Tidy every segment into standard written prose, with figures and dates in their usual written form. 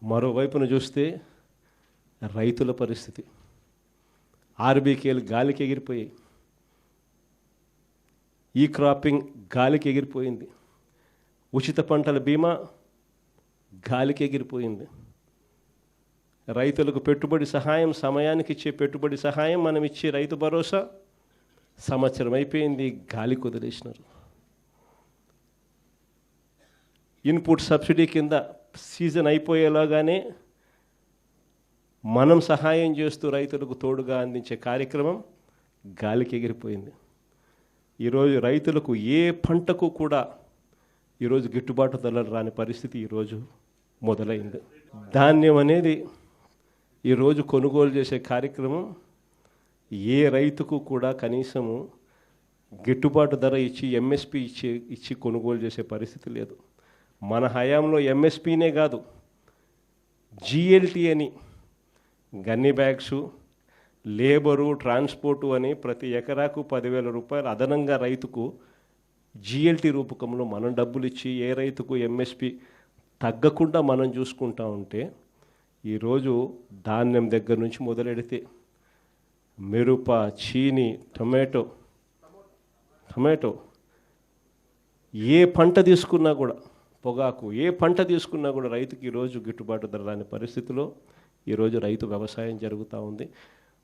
మరోవైపున చూస్తే రైతుల పరిస్థితి, ఆర్బీకేలు గాలికి ఎగిరిపోయాయి, ఈ క్రాపింగ్ గాలికి ఎగిరిపోయింది, ఉచిత పంటల బీమా గాలికి ఎగిరిపోయింది, రైతులకు పెట్టుబడి సహాయం, సమయానికి ఇచ్చే పెట్టుబడి సహాయం, మనం ఇచ్చే రైతు భరోసా సంవత్సరం అయిపోయింది, గాలికి వదిలేసినారు. ఇన్పుట్ సబ్సిడీ కింద సీజన్ అయిపోయేలాగానే మనం సహాయం చేస్తూ రైతులకు తోడుగా అందించే కార్యక్రమం గాలికి ఎగిరిపోయింది. ఈరోజు రైతులకు ఏ పంటకు కూడా ఈరోజు గిట్టుబాటు ధరలు రాని పరిస్థితి ఈరోజు మొదలైంది. ధాన్యం అనేది ఈరోజు కొనుగోలు చేసే కార్యక్రమం ఏ రైతుకు కూడా కనీసము గిట్టుబాటు ధర ఇచ్చి ఎంఎస్పి ఇచ్చి కొనుగోలు చేసే పరిస్థితి లేదు. మన హయాంలో ఎంఎస్పీనే కాదు, జిఎల్టీ అని గన్ని బ్యాగ్సు, లేబరు, ట్రాన్స్పోర్టు అని ప్రతి ఎకరాకు 10,000 రూపాయలు అదనంగా రైతుకు జిఎల్టీ రూపకంలో మనం డబ్బులు ఇచ్చి ఏ రైతుకు ఎంఎస్పి తగ్గకుండా మనం చూసుకుంటా ఉంటే, ఈరోజు ధాన్యం దగ్గర నుంచి మొదలెడితే మిరప, చీని, టొమాటో ఏ పంట తీసుకున్నా కూడా, పొగాకు ఏ పంట తీసుకున్నా కూడా రైతుకి ఈరోజు గిట్టుబాటు ధర రాని పరిస్థితిలో ఈరోజు రైతు వ్యవసాయం జరుగుతూ ఉంది.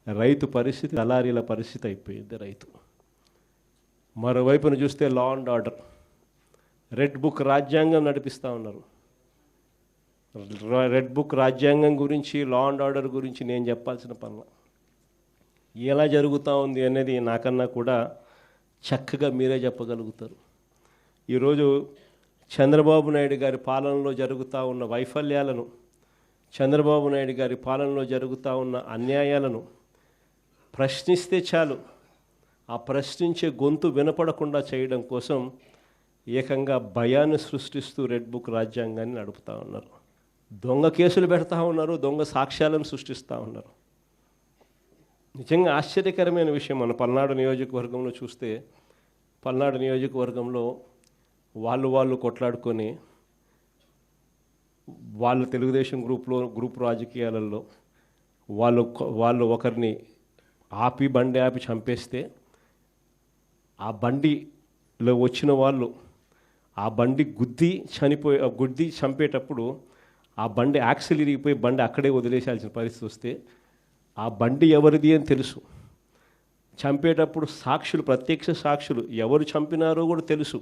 రైతు పరిస్థితి దళారీల పరిస్థితి అయిపోయింది రైతు. మరోవైపున చూస్తే law and order, red book రాజ్యాంగం నడిపిస్తూ ఉన్నారు. రెడ్ బుక్ రాజ్యాంగం గురించి, లా అండ్ ఆర్డర్ గురించి నేను చెప్పాల్సిన పనుల ఎలా జరుగుతూ ఉంది అనేది నాకన్నా కూడా చక్కగా మీరే చెప్పగలుగుతారు. ఈరోజు చంద్రబాబు నాయుడు గారి పాలనలో జరుగుతూ ఉన్న వైఫల్యాలను, చంద్రబాబు నాయుడు గారి పాలనలో జరుగుతూ ఉన్న అన్యాయాలను ప్రశ్నిస్తే చాలు, ఆ ప్రశ్నించే గొంతు వినపడకుండా చేయడం కోసం ఏకంగా భయాన్ని సృష్టిస్తూ రెడ్ బుక్ రాజ్యాంగాన్ని నడుపుతూ ఉన్నారు. దొంగ కేసులు పెడతా ఉన్నారు, దొంగ సాక్ష్యాలను సృష్టిస్తూ ఉన్నారు. నిజంగా ఆశ్చర్యకరమైన విషయం. మన పల్నాడు నియోజకవర్గంలో చూస్తే, పల్నాడు నియోజకవర్గంలో వాళ్ళు కొట్లాడుకొని, వాళ్ళు తెలుగుదేశం గ్రూప్ రాజకీయాలలో వాళ్ళు ఒకరిని బండి ఆపి చంపేస్తే, ఆ బండిలో వచ్చిన వాళ్ళు ఆ బండి గుద్ది చంపేటప్పుడు ఆ బండి యాక్సిల్ ఇరిగిపోయి బండి అక్కడే వదిలేసాల్సిన పరిస్థితి వస్తే, ఆ బండి ఎవరిది అని తెలుసు. చంపేటప్పుడు సాక్షులు, ప్రత్యక్ష సాక్షులు ఎవరు చంపినారో కూడా తెలుసు.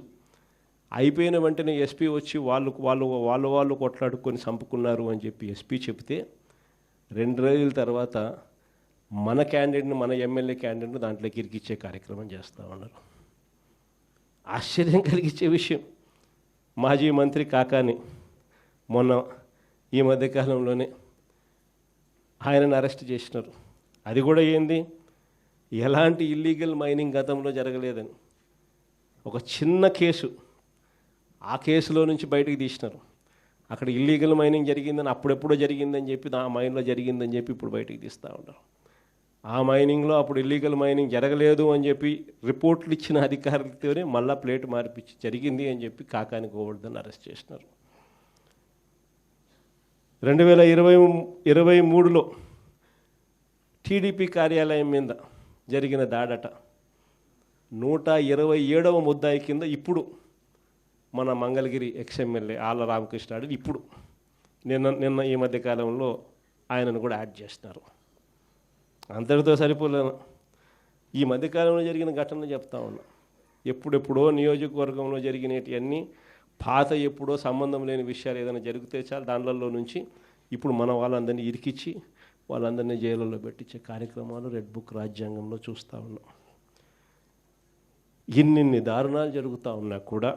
అయిపోయిన వెంటనే ఎస్పీ వచ్చి వాళ్ళు కొట్లాడుకొని చంపుకున్నారు అని చెప్పి ఎస్పీ చెప్తే, 2 రోజుల తర్వాత మన క్యాండిడేట్ని, మన ఎమ్మెల్యే క్యాండిడేట్ని దాంట్లోకి ఇరికిచ్చే కార్యక్రమం చేస్తూ ఉన్నారు. ఆశ్చర్యం కలిగించే విషయం. మాజీ మంత్రి కాకాని మొన్న ఈ మధ్యకాలంలోనే ఆయనను అరెస్ట్ చేసినారు. అది కూడా ఏంది, ఎలాంటి ఇల్లీగల్ మైనింగ్ గతంలో జరగలేదని ఒక చిన్న కేసు, ఆ కేసులో నుంచి బయటకు తీసినారు. అక్కడ ఇల్లీగల్ మైనింగ్ జరిగిందని, అప్పుడెప్పుడో జరిగిందని చెప్పి, ఆ మైన్లో జరిగిందని చెప్పి ఇప్పుడు బయటకు తీస్తూ ఉన్నారు. ఆ మైనింగ్లో అప్పుడు ఇల్లీగల్ మైనింగ్ జరగలేదు అని చెప్పి రిపోర్ట్లు ఇచ్చిన అధికారులతోనే మళ్ళా ప్లేట్ మార్పిచ్చి జరిగింది అని చెప్పి కాకాని గోవర్ధన్ అరెస్ట్ చేసినారు. 2023లో టీడీపీ కార్యాలయం మీద జరిగిన దాడట 127వ ముద్దాయి కింద ఇప్పుడు మన మంగళగిరి ఎక్స్ఎమ్మెల్యే ఆళ్ళ రామకృష్ణాడు ఇప్పుడు నిన్న ఈ మధ్యకాలంలో ఆయనను కూడా యాడ్ చేస్తున్నారు. అంతటితో సరిపోలేను. ఈ మధ్యకాలంలో జరిగిన ఘటనలు చెప్తా ఉన్నా. ఎప్పుడెప్పుడో నియోజకవర్గంలో జరిగినవన్నీ పాత, ఎప్పుడో సంబంధం లేని విషయాలు ఏదైనా జరిగితే చాలు దాంట్లో నుంచి ఇప్పుడు మన వాళ్ళందరినీ ఇరికిచ్చి వాళ్ళందరినీ జైలులో పెట్టించే కార్యక్రమాలు రెడ్ బుక్ రాజ్యాంగంలో చూస్తూ ఉన్నాం. ఇన్ని దారుణాలు జరుగుతూ ఉన్నా కూడా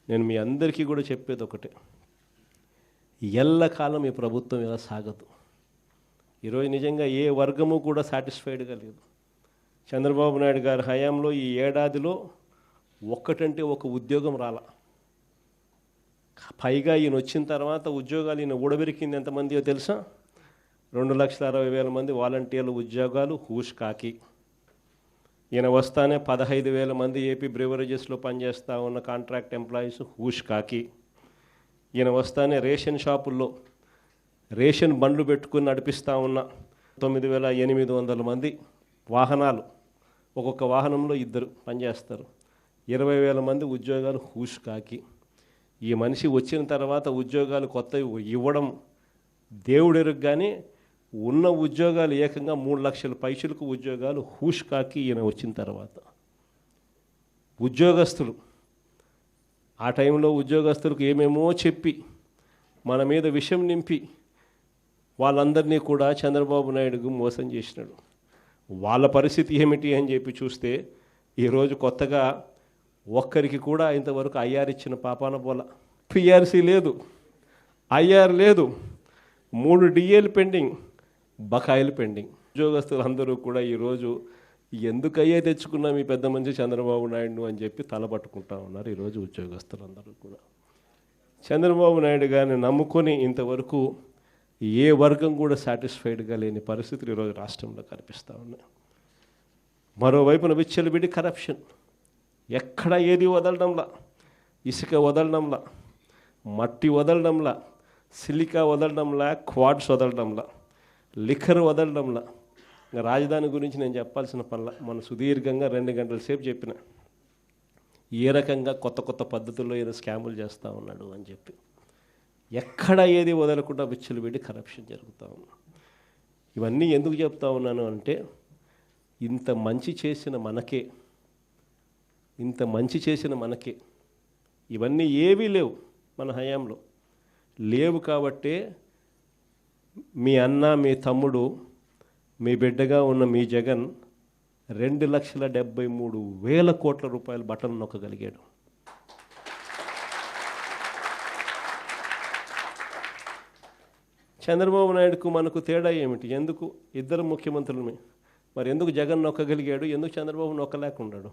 నేను మీ అందరికీ కూడా చెప్పేది ఒకటే, ఎల్లకాలం ఈ ప్రభుత్వం ఇలా సాగదు. ఈరోజు నిజంగా ఏ వర్గము కూడా సాటిస్ఫైడ్గా లేదు. చంద్రబాబు నాయుడు గారి హయాంలో ఈ ఏడాదిలో ఒక్కటంటే ఒక ఉద్యోగం రాలా. పైగా ఈయన వచ్చిన తర్వాత ఉద్యోగాలు ఈయన ఊడబెరికింది ఎంతమందియో తెలుసా? 2,60,000 మంది వాలంటీర్ల ఉద్యోగాలు హూష్ కాకి. ఈయన వస్తానే 15,000 మంది ఏపీ బ్రివరేజెస్లో పనిచేస్తూ ఉన్న కాంట్రాక్ట్ ఎంప్లాయీస్ హూష్ కాకి. ఈయన వస్తానే రేషన్ షాపుల్లో రేషన్ బండ్లు పెట్టుకుని నడిపిస్తూ ఉన్న 9,800 మంది వాహనాలు, ఒక్కొక్క వాహనంలో 2 పనిచేస్తారు, 20,000 మంది ఉద్యోగాలు హూష్ కాకి ఈ మనిషి వచ్చిన తర్వాత ఉద్యోగాలు కొత్తవి ఇవ్వడం దేవుడెరుగు. కానీ ఉన్న ఉద్యోగాలు ఏకంగా 3 లక్షల పైసలకు ఉద్యోగాలు హూష్ కాకి ఈయన వచ్చిన తర్వాత ఉద్యోగస్తులు ఆ టైంలో ఉద్యోగస్తులకు ఏమేమో చెప్పి మన మీద విషం నింపి వాళ్ళందరినీ కూడా చంద్రబాబు నాయుడుకు మోసం చేసినాడు. వాళ్ళ పరిస్థితి ఏమిటి అని చెప్పి చూస్తే ఈరోజు కొత్తగా ఒక్కరికి కూడా ఇంతవరకు ఐఆర్ ఇచ్చిన పాపాన పోల. పిఆర్సీ లేదు, ఐఆర్ లేదు, 3 డిఏలు పెండింగ్, బకాయిలు పెండింగ్. ఉద్యోగస్తులు అందరూ కూడా ఈరోజు ఎందుకయ్యే తెచ్చుకున్నా మీ పెద్ద మంచి చంద్రబాబు నాయుడు అని చెప్పి తలపట్టుకుంటా ఉన్నారు. ఈరోజు ఉద్యోగస్తులందరూ కూడా చంద్రబాబు నాయుడు గారిని నమ్ముకొని ఇంతవరకు ఏ వర్గం కూడా సాటిస్ఫైడ్గా లేని పరిస్థితులు ఈరోజు రాష్ట్రంలో కనిపిస్తూ ఉన్నాయి. మరోవైపున విచ్చలవిడి కరప్షన్, ఎక్కడ ఏది వదలడంలా, ఇసుక వదలడంలా, మట్టి వదలడంలా, సిలికా వదలడంలా, క్వాడ్స్ వదలడంలా, లిఖర్ వదలడంలా. ఇంకా రాజధాని గురించి నేను చెప్పాల్సిన పనుల మన సుదీర్ఘంగా 2 గంటల సేపు చెప్పిన ఏ రకంగా కొత్త కొత్త పద్ధతుల్లో ఏదో స్కాములు చేస్తూ ఉన్నాడు అని చెప్పి. ఎక్కడ ఏది వదలకుండా విచ్చలవిడి కరప్షన్ జరుగుతూ ఉంది. ఇవన్నీ ఎందుకు చెప్తా ఉన్నాను అంటే ఇంత మంచి చేసిన మనకే ఇవన్నీ ఏవీ లేవు, మన హయాంలో లేవు. కాబట్టే మీ అన్న, మీ తమ్ముడు, మీ బిడ్డగా ఉన్న మీ జగన్ 2,73,000 కోట్ల రూపాయలు బటన్ నొక్కగలిగాడు. చంద్రబాబు నాయుడుకు మనకు తేడా ఏమిటి? ఎందుకు ఇద్దరు ముఖ్యమంత్రులమే, మరి ఎందుకు జగన్ నొక్కగలిగాడు, ఎందుకు చంద్రబాబు నొక్కలేకున్నాడు?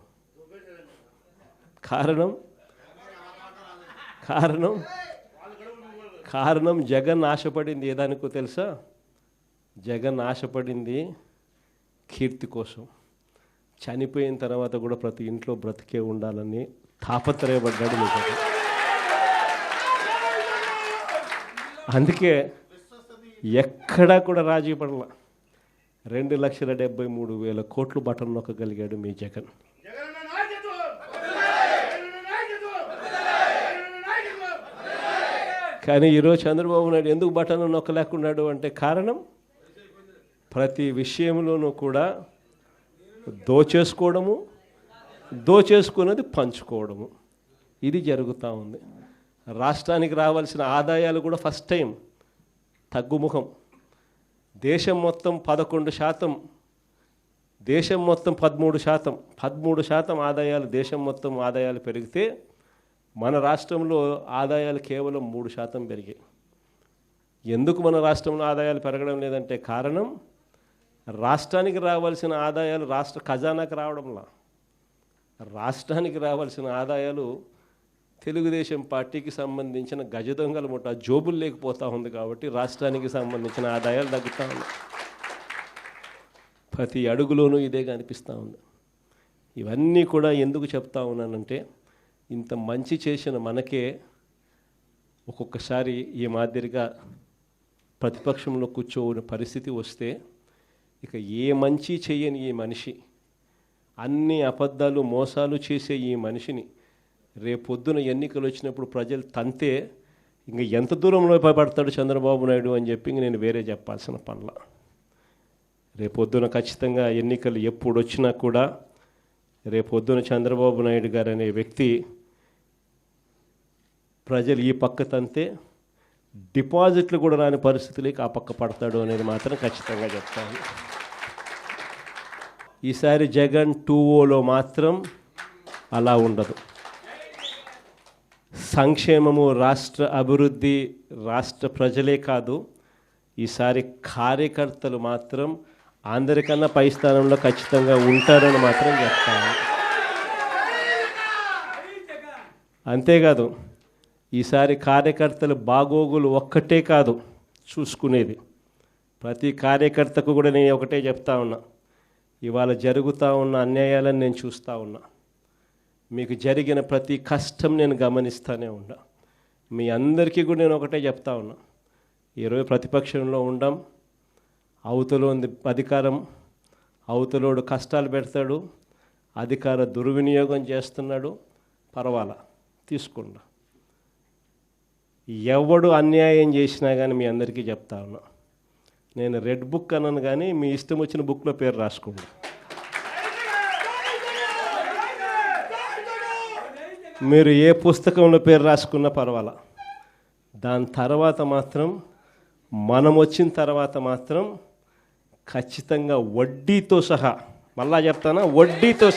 కారణం జగన్ ఆశపడింది ఏదానికో తెలుసా? జగన్ ఆశపడింది కీర్తి కోసం. చనిపోయిన తర్వాత కూడా ప్రతి ఇంట్లో బ్రతికే ఉండాలని తాపత్రయపడ్డాడు మీకు. అందుకే ఎక్కడా కూడా రాజీ పడలా. 2,73,000 కోట్లు బటన్ నొక్కగలిగాడు మీ జగన్. కానీ ఈరోజు చంద్రబాబు నాయుడు ఎందుకు బటన్ నొక్కలేకున్నాడు అంటే కారణం ప్రతి విషయంలోనూ కూడా దోచేసుకున్నది పంచుకోవడము, ఇది జరుగుతూ ఉంది. రాష్ట్రానికి రావాల్సిన ఆదాయాలు కూడా ఫస్ట్ టైం తగ్గుముఖం. దేశం మొత్తం 11%, దేశం మొత్తం 13% ఆదాయాలు, దేశం మొత్తం ఆదాయాలు పెరిగితే మన రాష్ట్రంలో ఆదాయాలు కేవలం 3% పెరిగాయి. ఎందుకు మన రాష్ట్రంలో ఆదాయాలు పెరగడం లేదంటే కారణం రాష్ట్రానికి రావాల్సిన ఆదాయాలు రాష్ట్ర ఖజానాకు రావడంలా. రాష్ట్రానికి రావాల్సిన ఆదాయాలు తెలుగుదేశం పార్టీకి సంబంధించిన గజ దొంగల ముఠా జోబులు లేకపోతూ ఉంది. కాబట్టి రాష్ట్రానికి సంబంధించిన ఆదాయాలు తగ్గుతూ ఉన్నాయి. ప్రతి అడుగులోనూ ఇదే కనిపిస్తూ ఉంది. ఇవన్నీ కూడా ఎందుకు చెప్తా ఉన్నానంటే ఇంత మంచి చేసిన మనకే ఒక్కొక్కసారి ఈ మాదిరిగా ప్రతిపక్షంలో కూర్చోని పరిస్థితి వస్తే ఇక ఏ మంచి చేయని ఈ మనిషి, అన్ని అబద్ధాలు మోసాలు చేసే ఈ మనిషిని రేపొద్దున ఎన్నికలు వచ్చినప్పుడు ప్రజలు తంతే ఇంక ఎంత దూరంలో పడతాడు చంద్రబాబు నాయుడు అని చెప్పి ఇంక నేను వేరే చెప్పాల్సిన పనుల. రేపొద్దున ఖచ్చితంగా ఎన్నికలు ఎప్పుడు వచ్చినా కూడా రేపొద్దున చంద్రబాబు నాయుడు గారు అనే వ్యక్తి ప్రజలు ఈ పక్క తంతే డిపాజిట్లు కూడా రాని పరిస్థితులకి ఆ పక్క పడతాడు అనేది మాత్రం ఖచ్చితంగా చెప్తాను. ఈసారి జగన్ 2.0లో మాత్రం అలా ఉండదు. సంక్షేమము, రాష్ట్ర అభివృద్ధి, రాష్ట్ర ప్రజలే కాదు, ఈసారి కార్యకర్తలు మాత్రం అందరికన్నా పై స్థానంలో ఖచ్చితంగా ఉంటారని మాత్రం చెప్తాను. అంతేకాదు ఈసారి కార్యకర్తలు బాగోగులు ఒక్కటే కాదు చూసుకునేది, ప్రతి కార్యకర్తకు కూడా నేను ఒకటే చెప్తా ఉన్నా, ఇవాళ జరుగుతూ ఉన్న అన్యాయాలను నేను చూస్తూ ఉన్నా, మీకు జరిగిన ప్రతి కష్టం నేను గమనిస్తూనే ఉన్నా. మీ అందరికీ కూడా నేను ఒకటే చెప్తా ఉన్నా, ఈరోజు ప్రతిపక్షంలో ఉండం, అవతల ఉంది అధికారం, అవతలోడు కష్టాలు పెడతాడు, అధికార దుర్వినియోగం చేస్తున్నాడు, పర్వాలా తీసుకుండా. ఎవడు అన్యాయం చేసినా కానీ మీ అందరికీ చెప్తా ఉన్నా, నేను రెడ్ బుక్ అన్నాను కానీ మీ ఇష్టం వచ్చిన బుక్లో పేరు రాసుకోండి. మీరు ఏ పుస్తకంలో పేరు రాసుకున్నా పర్వాలా. దాని తర్వాత మాత్రం మనం వచ్చిన తర్వాత మాత్రం ఖచ్చితంగా వడ్డీతో సహా, మళ్ళా చెప్తానా, వడ్డీతో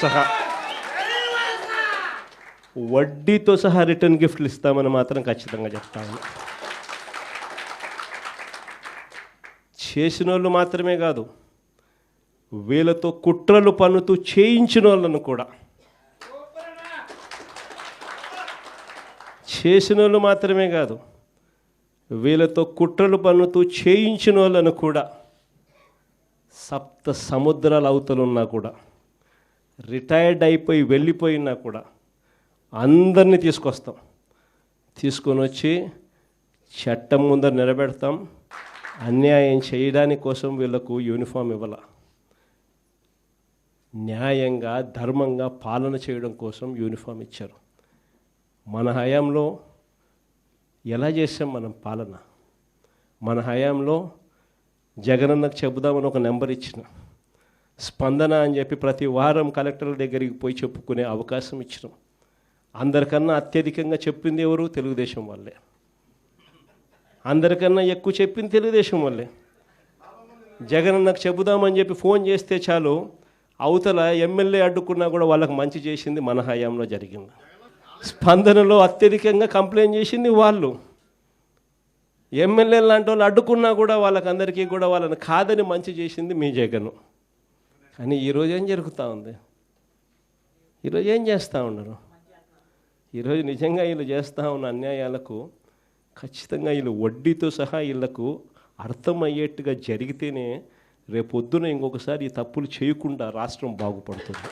సహా రిటర్న్ గిఫ్ట్లు ఇస్తామని మాత్రం ఖచ్చితంగా చెప్తాను. చేసిన వాళ్ళు మాత్రమే కాదు, వీళ్ళతో కుట్రలు పన్నుతూ చేయించిన వాళ్ళను కూడా, చేసిన వాళ్ళు మాత్రమే కాదు, వీళ్ళతో కుట్రలు పన్నుతూ చేయించిన వాళ్ళను కూడా, సప్త సముద్రాల అవతలున్నా కూడా, రిటైర్డ్ అయిపోయి వెళ్ళిపోయినా కూడా అందరినీ తీసుకొస్తాం. తీసుకొని వచ్చి చట్టం ముందర నిలబెడతాం. అన్యాయం చేయడానికి కోసం వీళ్ళకు యూనిఫామ్ ఇవ్వాల, న్యాయంగా ధర్మంగా పాలన చేయడం కోసం యూనిఫామ్ ఇచ్చారు. మన హయాంలో ఎలా చేసాం మనం పాలన? మన హయాంలో జగనన్నకు చెబుదామని ఒక నెంబర్ ఇచ్చిన, స్పందన అని చెప్పి ప్రతి వారం కలెక్టర్ల దగ్గరికి పోయి చెప్పుకునే అవకాశం ఇచ్చినాం. అందరికన్నా అత్యధికంగా చెప్పింది ఎవరు? తెలుగుదేశం వాళ్ళే. అందరికన్నా ఎక్కువ చెప్పింది తెలుగుదేశం వాళ్ళే. జగనన్నకు చెబుదామని చెప్పి ఫోన్ చేస్తే చాలు, అవతల ఎమ్మెల్యే అడ్డుకున్నా కూడా వాళ్ళకు మంచి చేసింది మన హయాంలో జరిగింది. స్పందనలో అత్యధికంగా కంప్లైంట్ చేసింది వాళ్ళు. ఎమ్మెల్యే లాంటి వాళ్ళు అడ్డుకున్నా కూడా వాళ్ళకందరికీ కూడా వాళ్ళని కాదని మంచి చేసింది మీ జగను. కానీ ఈరోజు ఏం జరుగుతూ ఉంది? ఈరోజు ఏం చేస్తూ ఉన్నారు? ఈరోజు నిజంగా వీళ్ళు చేస్తూ ఉన్న అన్యాయాలకు ఖచ్చితంగా వీళ్ళు వడ్డీతో సహా వీళ్ళకు అర్థమయ్యేట్టుగా జరిగితేనే రేపొద్దున ఇంకొకసారి ఈ తప్పులు చేయకుండా రాష్ట్రం బాగుపడుతుంది.